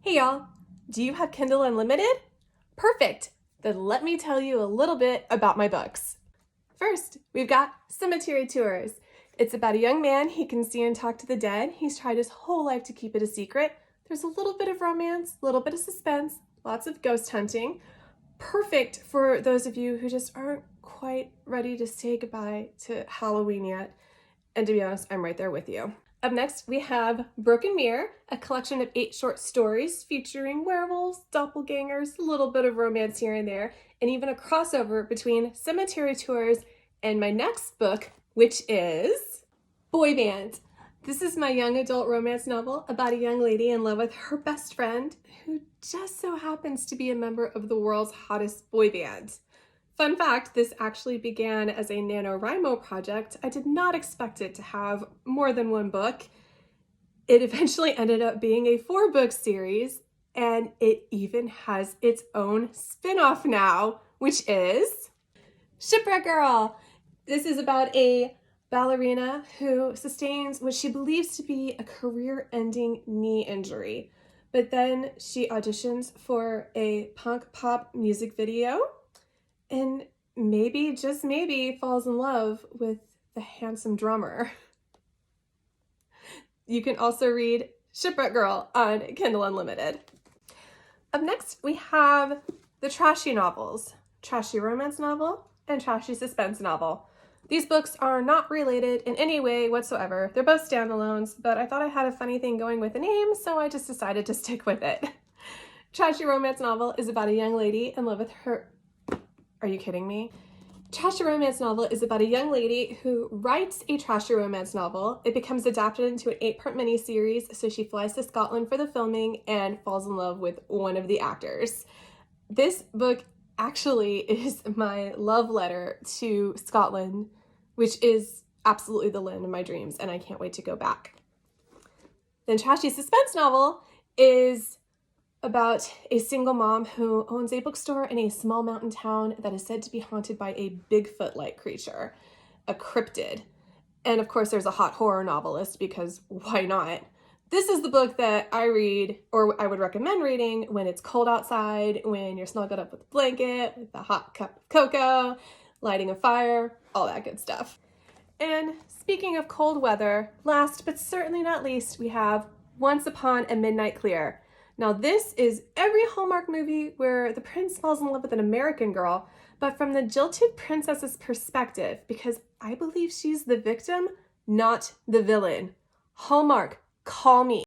Hey y'all, do you have Kindle Unlimited? Perfect! Then let me tell you a little bit about my books. First, we've got Cemetery Tours. It's about a young man, he can see and talk to the dead. He's tried his whole life to keep it a secret. There's a little bit of romance, a little bit of suspense, lots of ghost hunting. Perfect for those of you who just aren't quite ready to say goodbye to Halloween yet. And to be honest, I'm right there with you. Up next, we have Broken Mirror, a collection of 8 short stories featuring werewolves, doppelgangers, a little bit of romance here and there, and even a crossover between Cemetery Tours and my next book, which is Boy Band. This is my young adult romance novel about a young lady in love with her best friend who just so happens to be a member of the world's hottest boy band. Fun fact, this actually began as a NaNoWriMo project. I did not expect it to have more than one book. It eventually ended up being a 4-book series, and it even has its own spin-off now, which is Shipwreck Girl. This is about a ballerina who sustains what she believes to be a career-ending knee injury. But then she auditions for a punk pop music video and maybe, just maybe, falls in love with the handsome drummer. You can also read Shipwreck Girl on Kindle Unlimited. Up next, we have the Trashy novels, Trashy romance novel and Trashy suspense novel. These books are not related in any way whatsoever. They're both standalones, but I thought I had a funny thing going with the name, so I just decided to stick with it. Trashy romance novel is about a young lady in love with her... Are you kidding me? Trashy romance novel is about a young lady who writes a trashy romance novel. It becomes adapted into an 8-part miniseries, so she flies to Scotland for the filming and falls in love with one of the actors. This book actually is my love letter to Scotland, which is absolutely the land of my dreams, and I can't wait to go back. Then Trashy suspense novel is about a single mom who owns a bookstore in a small mountain town that is said to be haunted by a Bigfoot-like creature, a cryptid. And of course there's a hot horror novelist, because why not? This is the book that I read, or I would recommend reading, when it's cold outside, when you're snuggled up with a blanket, with a hot cup of cocoa, lighting a fire, all that good stuff. And speaking of cold weather, last but certainly not least, we have Once Upon a Midnight Clear. Now this is every Hallmark movie where the prince falls in love with an American girl, but from the jilted princess's perspective, because I believe she's the victim, not the villain. Hallmark, call me.